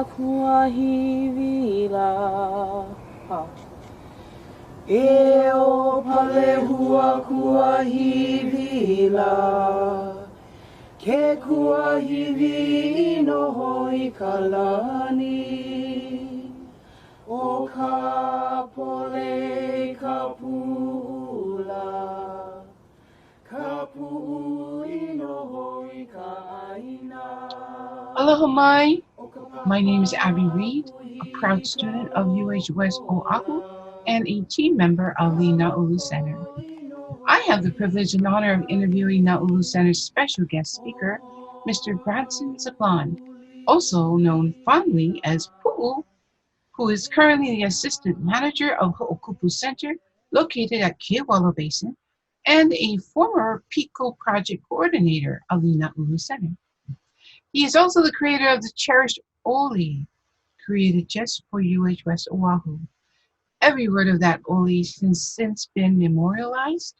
kuahivila. E o pale hua kuahivila. Ke kuahivi no hoi kalani. O ka pole ka pula. Ka pu'u ino hoi ka aina. Aloha mai. My name is Abby Reed, a proud student of UH West Oahu and a team member of the Nāulu Center. I have the privilege and honor of interviewing Nāulu Center's special guest speaker, Mr. Bradson Zablan, also known fondly as Pu'u, who is currently the assistant manager of Ho'okupu Center located at Kiawalo Basin and a former PICO project coordinator of the Nāulu Center. He is also the creator of the cherished Oli, created just for UH West Oahu. Every word of that Oli has since been memorialized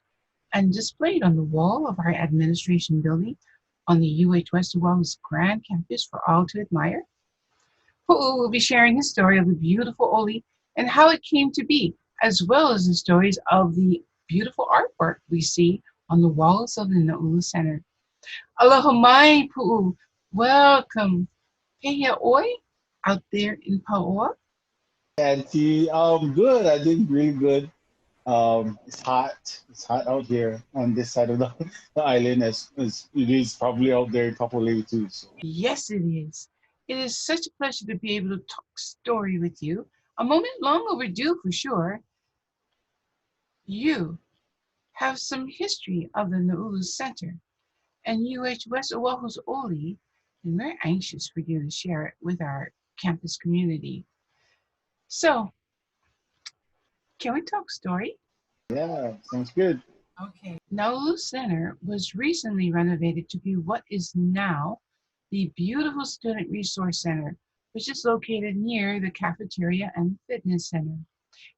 and displayed on the wall of our administration building on the UH West Oahu's grand campus for all to admire. Pu'u will be sharing his story of the beautiful Oli and how it came to be, as well as the stories of the beautiful artwork we see on the walls of the Nāulu Center. Aloha mai, Pu'u. Welcome. Pehea oi out there in Paoa. Auntie, good. I did really good. It's hot. It's hot out here on this side of the island, as it is probably out there in Kapolei too. So. Yes, it is. It is such a pleasure to be able to talk story with you. A moment long overdue for sure. You have some history of the Nāulu Center and UH West Oahu's Oli, and we're anxious for you to share it with our campus community. So, can we talk story? Yeah, sounds good. Okay. Nāulu Center was recently renovated to be what is now the beautiful Student Resource Center, which is located near the cafeteria and fitness center.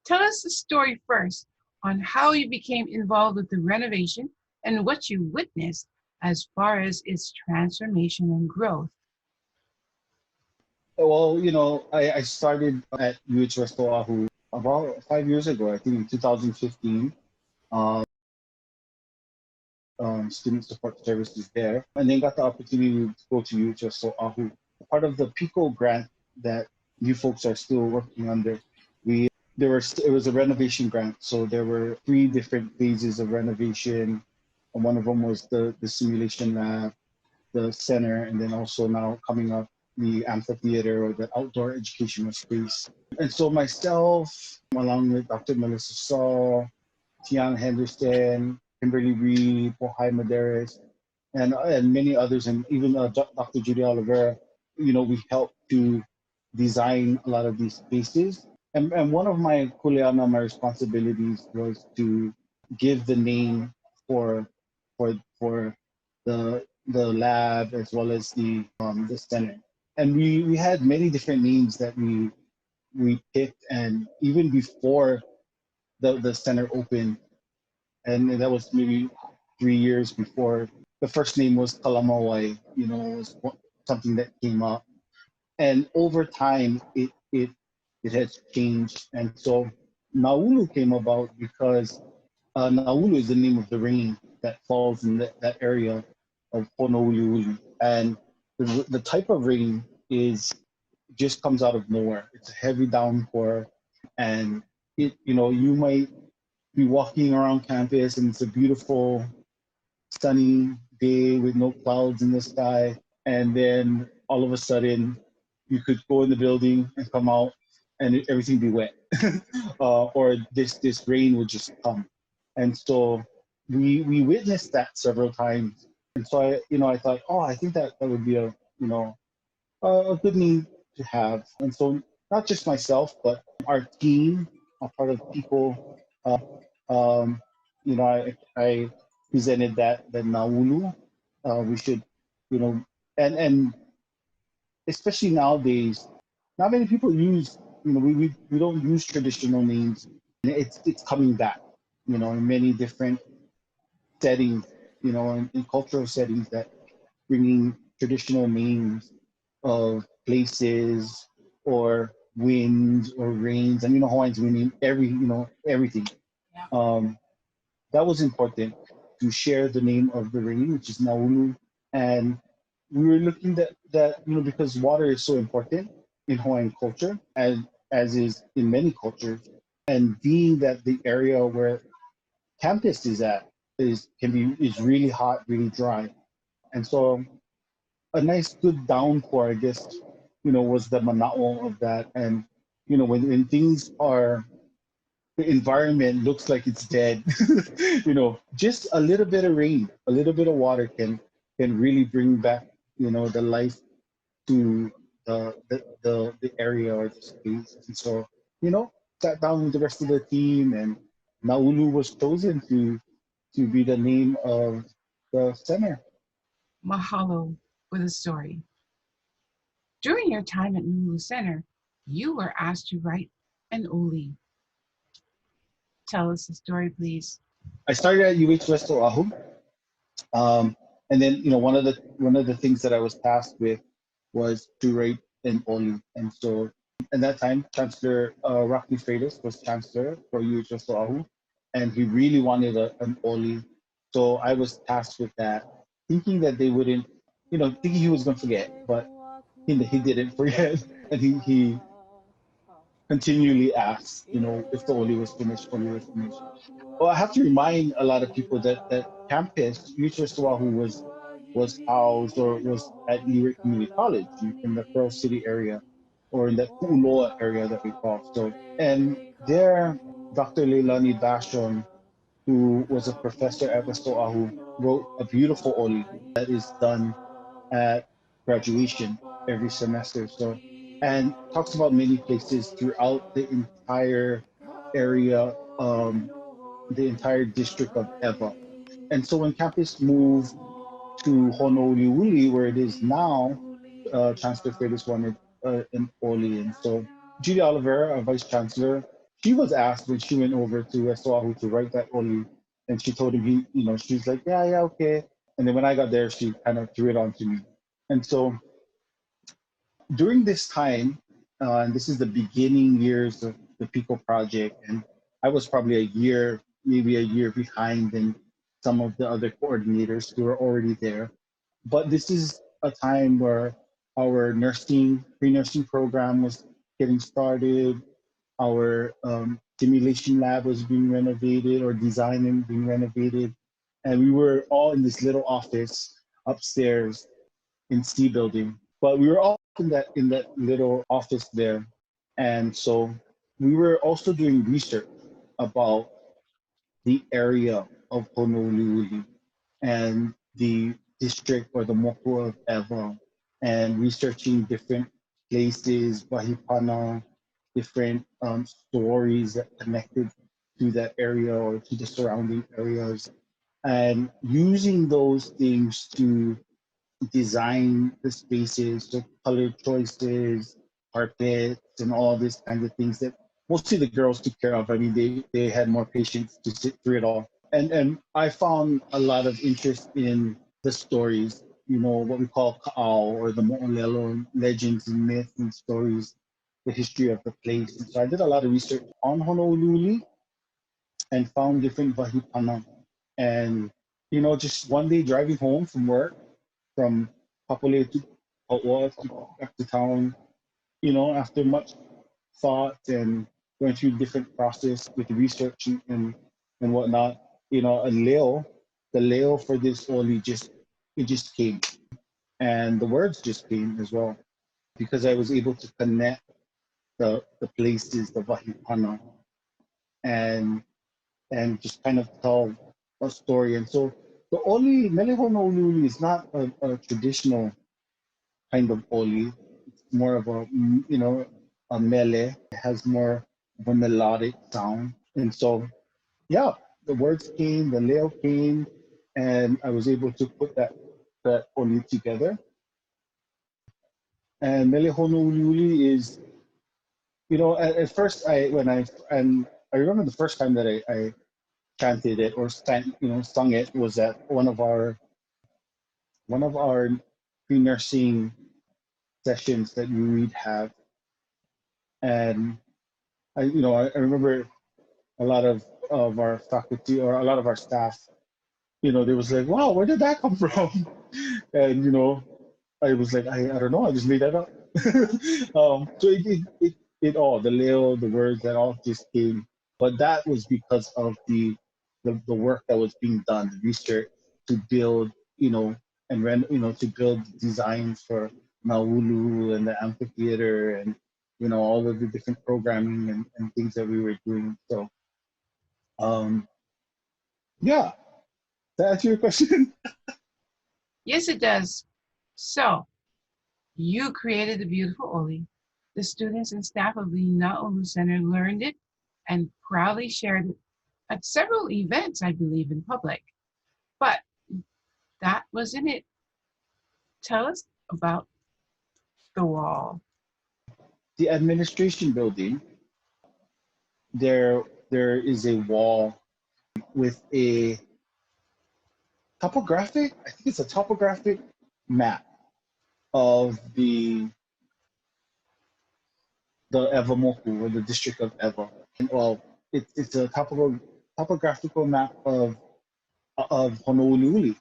Tell us the story first on how you became involved with the renovation and what you witnessed as far as its transformation and growth. Well, I started at UH West Oahu about 5 years ago, I think in 2015. Student support services there, and then got the opportunity to go to UH West Oahu. Part of the PICO grant that you folks are still working under, it was a renovation grant. So there were 3 different phases of renovation, and one of them was the simulation lab, the center, and then also now coming up the amphitheater or the outdoor educational space. And so myself, along with Dr. Melissa Saul, Tiana Henderson, Kimberly Reed, Pohai Maderis, and many others, and even Dr. Judy Oliveira, we helped to design a lot of these spaces. And one of my kuleana, my responsibilities was to give the name for the lab as well as the center. And we had many different names that we picked, and even before the center opened, and that was maybe 3 years before, the first name was Kalamawai, it was something that came up. And over time, it has changed. And so Nāulu came about because Nāulu is the name of the rain that falls in that area of Honouliuli. And the type of rain just comes out of nowhere. It's a heavy downpour, and you might be walking around campus and it's a beautiful sunny day with no clouds in the sky, and then all of a sudden you could go in the building and come out and everything be wet. Or this rain would just come. And so we witnessed that several times. And so I thought, I think that would be a good name to have. And so not just myself, but our team, a part of people, I presented that Nāulu, we should, and especially nowadays, not many people use, we don't use traditional names. It's coming back, in many different settings, in cultural settings, that bringing traditional names of places or winds or rains. And Hawaiians winning everything. Um, that was important to share the name of the rain, which is Nāulu. And we were looking that because water is so important in Hawaiian culture, as is in many cultures, and being that the area where campus is at is really hot, really dry. And so a nice good downpour, I guess, was the mana'o of that. And when things are, the environment looks like it's dead, just a little bit of rain, a little bit of water can really bring back, the life to the area or the space. And so, sat down with the rest of the team, and Nāulu was chosen to be the name of the center. Mahalo for the story. During your time at Nāulu Center, you were asked to write an oli. Tell us the story, please. I started at UH West Oʻahu, and then one of the things that I was tasked with was to write an oli. And so at that time, Chancellor Rocky Freitas was chancellor for UH West Oʻahu, and he really wanted an oli. So I was tasked with that, thinking that they wouldn't, thinking he was going to forget, but he didn't forget, and he continually asked, if the oli was finished. Well, I have to remind a lot of people that campus, UH West Oʻahu, was housed or was at Leeward Community College in the Pearl City area, or in that Puʻu area that we call. So, and there, Dr. Leilani Basham, who was a professor at West Oahu, wrote a beautiful oli that is done at graduation every semester. So, and talks about many places throughout the entire area, the entire district of Ewa. And so when campus moved to Honouliuli, where it is now, Chancellor Freitas wanted an oli. And so Julie Oliver, our vice chancellor, she was asked when she went over to West Oahu to write that oli, and she told him, she's like, yeah, okay. And then when I got there, she kind of threw it on to me. And so during this time, and this is the beginning years of the PICO project, and I was probably maybe a year behind than some of the other coordinators who were already there. But this is a time where our pre-nursing program was getting started. Our simulation lab was being renovated, or designed and being renovated. And we were all in this little office upstairs in C building. But we were all in that little office there. And so we were also doing research about the area of Honouliuli and the district or the moku of Ewa, and researching different places, wahipana, different stories that connected to that area or to the surrounding areas, and using those things to design the spaces, so color choices, carpets, and all these kinds of things that mostly the girls took care of. I mean, they had more patience to sit through it all. And I found a lot of interest in the stories, what we call ka'au, or the mo'olelo, legends and myths and stories, the history of the place. And so I did a lot of research on Honouliuli and found different wahipana. And, just one day driving home from work, from Kapolei to Pu'u, back to town, after much thought and going through different process with research and whatnot, the leo for this oli just came, and the words just came as well, because I was able to connect the places, the wahipana, and just kind of tell a story. And so the oli, Mele Honouliuli, is not a traditional kind of oli. It's more of a mele. It has more of a melodic sound. And so, yeah, the words came, the leo came, and I was able to put that oli together. And Mele Honouliuli is, at first I remember the first time that I chanted it or sung it was at one of our pre-nursing sessions that we would have. And I remember a lot of our faculty or a lot of our staff, they was like, wow, where did that come from? And, I was like, I don't know, I just made that up. So it all, the leo, the words, that all just came. But that was because of the work that was being done, the research to build, to build designs for Nāulu and the amphitheater and, all of the different programming and things that we were doing. So, yeah, that answer your question? Yes, it does. So, you created the beautiful oli. The students and staff of the Nāulu Center learned it and proudly shared it at several events, I believe, in public. But that wasn't it. Tell us about the wall. The administration building, there is a wall with a topographic, I think it's a topographic map of the Evamoku, or the district of Eva. And, well, it's a topographical map of Honouliuli.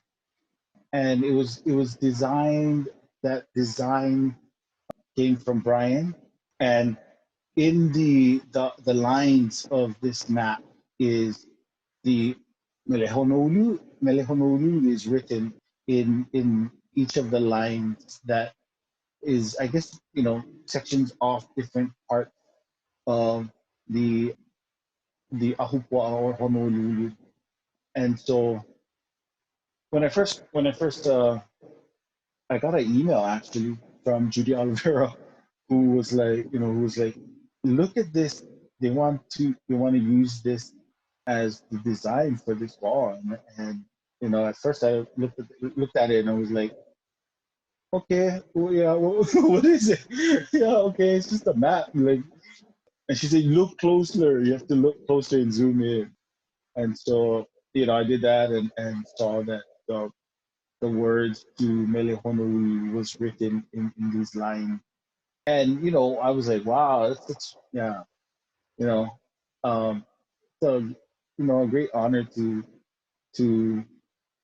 And it was designed, that design came from Brian. And in the lines of this map is the Mele Honouliuli is written in each of the lines, that is, I guess, sections off different parts of the Ahupua or Honouliuli. And so when I first I got an email actually from Judy Oliveira, who was like, look at this. They want to use this as the design for this wall. And at first I looked at it and I was like, okay, well, yeah, well, what is it? Yeah, okay, it's just a map. Like, and she said, look closer. You have to look closer and zoom in. And so, I did that and saw that the words to Mele Honouliuli was written in these lines. And, I was like, wow, it's yeah, so, a great honor to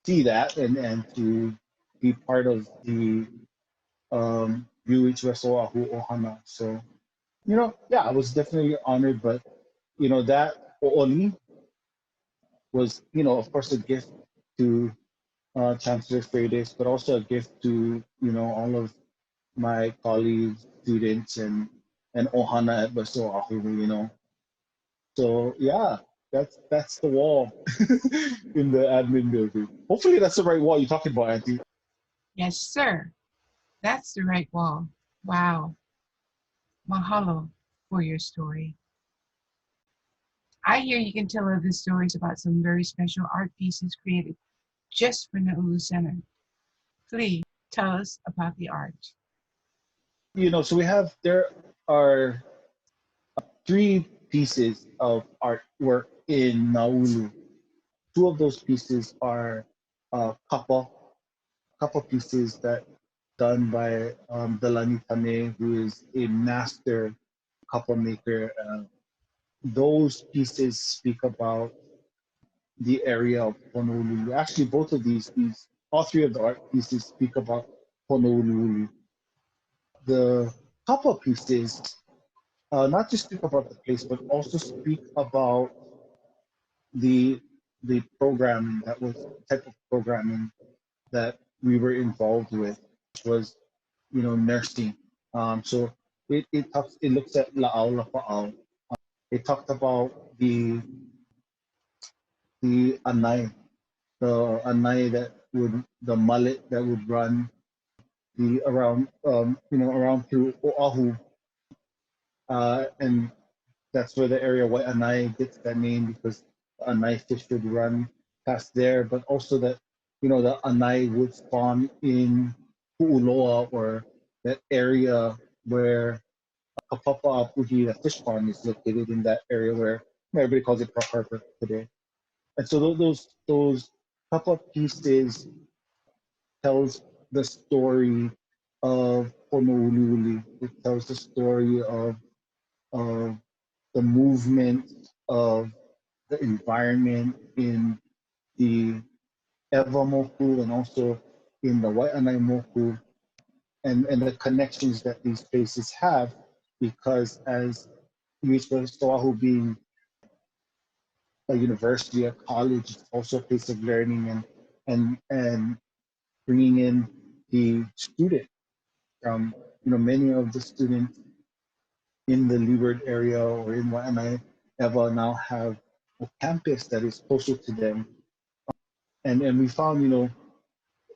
see that and to be part of the UH West Oʻahu Ohana. So, yeah, I was definitely honored, but, that O'oli was, of course, a gift to Chancellor Freides, but also a gift to, all of my colleagues, students, and Ohana at West Oahu, So, yeah, that's the wall in the admin building. Hopefully that's the right wall you're talking about, Auntie. Yes, sir. That's the right wall. Wow. Mahalo for your story. I hear you can tell other stories about some very special art pieces created just for Nāulu Center. Please tell us about the art. So there are 3 pieces of artwork in Nāulu. 2 of those pieces are kapa pieces that done by Delani Tane, who is a master kapa maker. Those pieces speak about the area of Honouliuli. Actually, both of these, all 3 of the art pieces speak about Honouliuli. The kapa pieces not just speak about the place, but also speak about the programming, that was type of programming that we were involved with, which was, nursing. So it looks at la'au la'au. It talked about the anay, the mullet that would run around through Oahu, and that's where the area Waianae gets that name, because the anai fish would run past there, but also that the anai would spawn in Pu'uloa, or that area where Kapapa'apuhi, the fish pond, is located, in that area where everybody calls it Pearl Harbor today. And so those couple of pieces tells the story of Honouliuli. It tells the story of the movement of the environment in the Ewa Moku and also in the Waianae Moku, and the connections that these places have, because as UH West Oʻahu being a university, a college, it's also a place of learning and bringing in the student from, many of the students in the Leeward area or in Waianae Ewa now have a campus that is closer to them. And we found,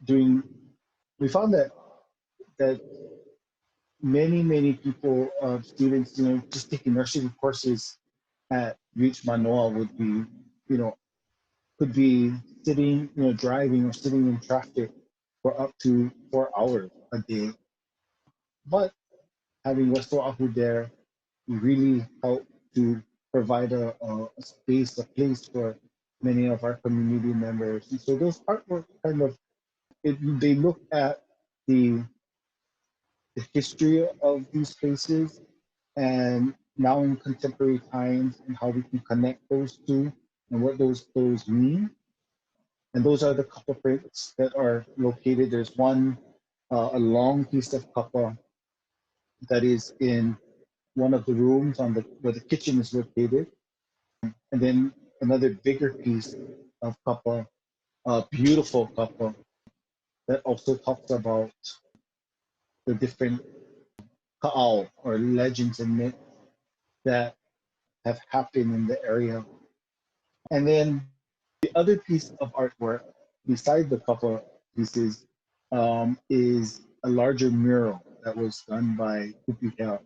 during, we found that many people, students, just taking nursery courses at UH Manoa would be, could be sitting, driving or sitting in traffic for up to 4 hours a day. But having West Oahu there really helped to provide a space, a place for many of our community members. And so those artwork kind of, they look at the history of these places and now in contemporary times and how we can connect those two and what those mean. And those are the kapa prints that are located. There's one, a long piece of kapa that is in one of the rooms on where the kitchen is located. And then another bigger piece of kapa, beautiful kapa, that also talks about the different ka'au or legends and myths that have happened in the area. And then the other piece of artwork beside the kapa pieces is a larger mural that was done by Puʻu.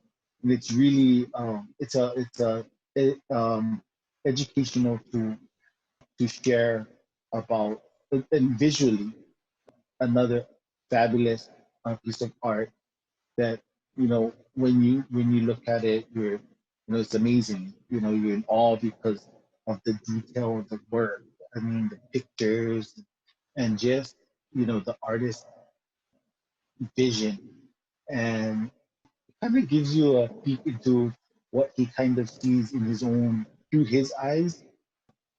And it's really it's a educational tool to share about, and visually another fabulous piece of art that, when you look at it, it's amazing. You're in awe because of the detail of the work. I mean, the pictures and just, the artist's vision, and it kind of gives you a peek into what he kind of sees in his own, through his eyes.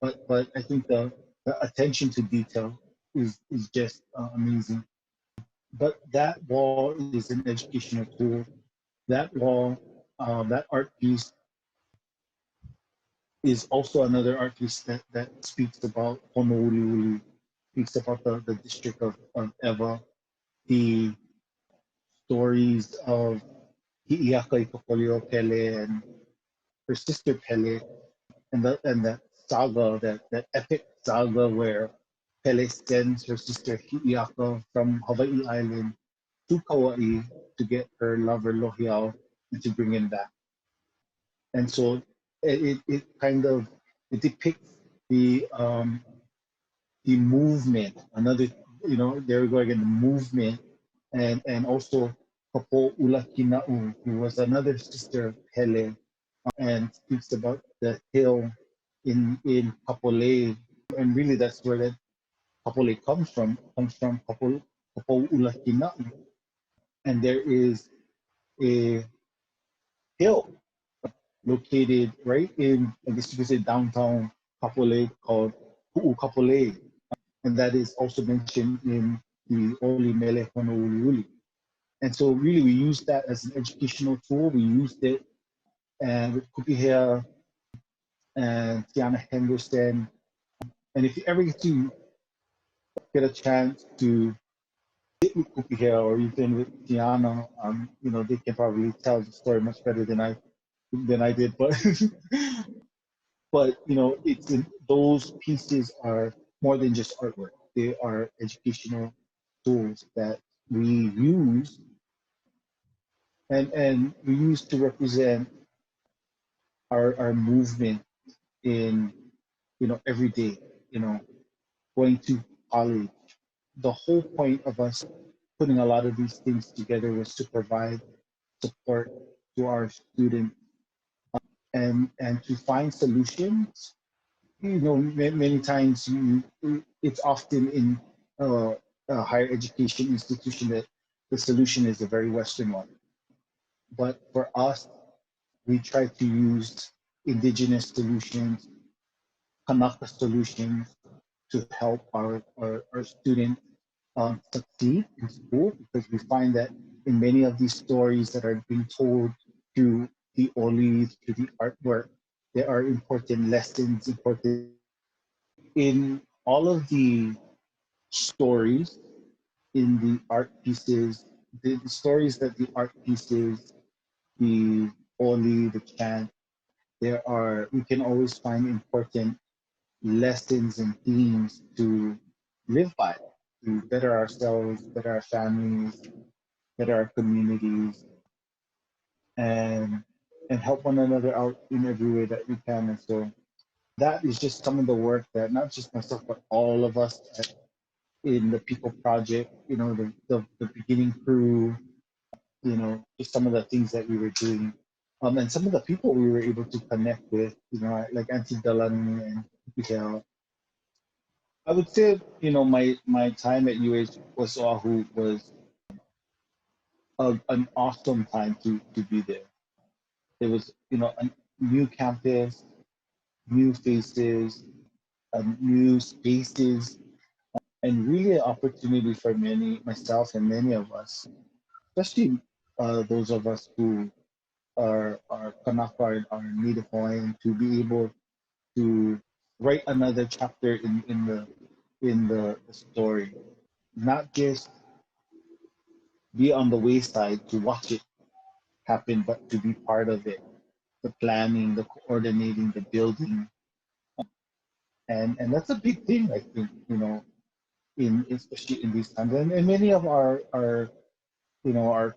But I think the attention to detail is just amazing. But that wall is an educational tool. That wall, that art piece is also another art piece that speaks about Honouliuli, speaks about the district of Ewa, the stories of Hi'iaka i Pele and her sister Pele, and that saga, that epic saga where Pele sends her sister Hi'iaka from Hawaii Island to Kauai to get her lover Lohiau and to bring him back. And so it kind of, it depicts the movement. Another, there we go again, the movement, and also Kapo Ulakina'u, who was another sister of Pele, and speaks about the hill in Kapolei, and really that's where that Kapolei comes from Kapo Ulakina'u, and there is a hill located right in, I guess you could say, downtown Kapolei called Pu'u Kapolei, and that is also mentioned in the Oli Mele Honouliuli. And so really we used that as an educational tool. We used it with Kupihea and Tiana Henderson. And if you ever get a chance to sit with Kupihea or even with Tiana, they can probably tell the story much better than I did. But but it's those pieces are more than just artwork. They are educational tools that we use and we use to represent our movement in every day, going to college. The whole point of us putting a lot of these things together was to provide support to our students and to find solutions. Many times it's often in a higher education institution that the solution is a very Western one. But for us, we try to use indigenous solutions, Kanaka solutions to help our students succeed in school, because we find that in many of these stories that are being told through the olis, through the artwork, there are important lessons, important in all of the stories, in the art pieces, the stories that the art pieces, the oli, the chant, we can always find important lessons and themes to live by, to better ourselves, better our families, better our communities, and help one another out in every way that we can. And so that is just some of the work that not just myself, but all of us in the People Project, the beginning crew, just some of the things that we were doing. And some of the people we were able to connect with, like Auntie Delany and Michelle. I would say, my time at UH West Oahu was an awesome time to be there. It was, a new campus, new faces, new spaces, and really an opportunity for myself and many of us, especially those of us who are Kanaka, are Native Hawaiian, to be able to write another chapter in the story, not just be on the wayside to watch it happen, but to be part of it, the planning, the coordinating, the building, and that's a big thing, I think, especially in these times. And many of our our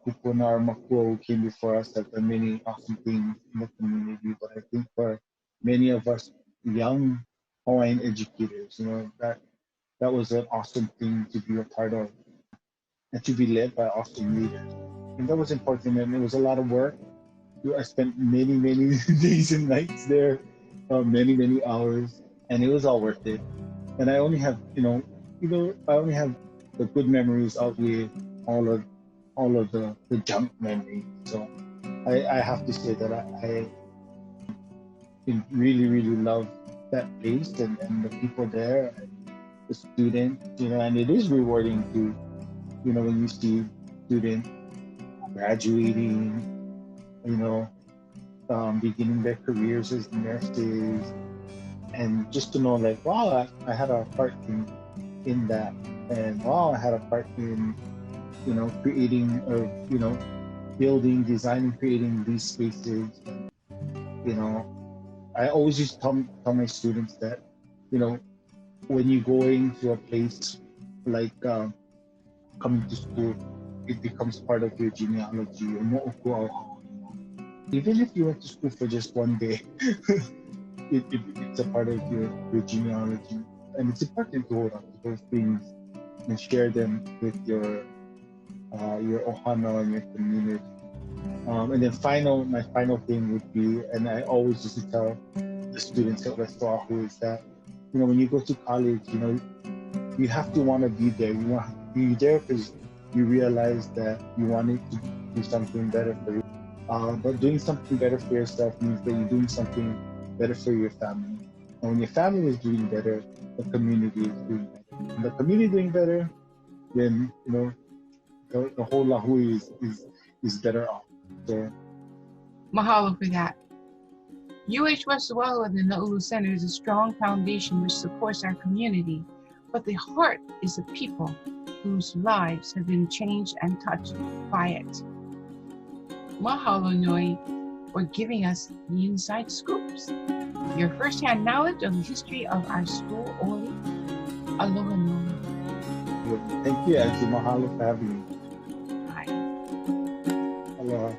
kupuna, our makua who came before us have done many awesome things in the community. But I think for many of us young Hawaiian educators, that was an awesome thing to be a part of and to be led by awesome leaders. And that was important, and it was a lot of work. I spent many, many days and nights there, many hours, and it was all worth it. And I only have, I only have the good memories outweigh all of the junk memories. So I have to say that I really, really love that place and the people there, and the students, and it is rewarding to, when you see students graduating, beginning their careers as nurses, and just to know, like, wow, I had a part in that, and wow, I had a part in, creating or, building, designing, creating these spaces. I always used to tell my students that, when you're going to a place like coming to school, it becomes part of your genealogy. Even if you went to school for just one day, it's a part of your genealogy. And it's important to hold on to those things and share them with your ohana and your community. And then my final thing would be, and I always used to tell the students at West Oahu, is that, when you go to college, you have to want to be there. You want to be there because you realize that you wanted to do something better for you. But doing something better for yourself means that you're doing something better for your family. And when your family is doing better, the community is doing better. And the community doing better, then, the whole Lahui is better off. So, Mahalo for that. UH West Oahu and the Nāulu Center is a strong foundation which supports our community, but the heart is the people whose lives have been changed and touched by it. Mahalo nui for giving us the inside scoops. Your first-hand knowledge of the history of our school, Oli. Aloha nui. Thank you, Auntie. Mahalo for having me. Bye. Aloha.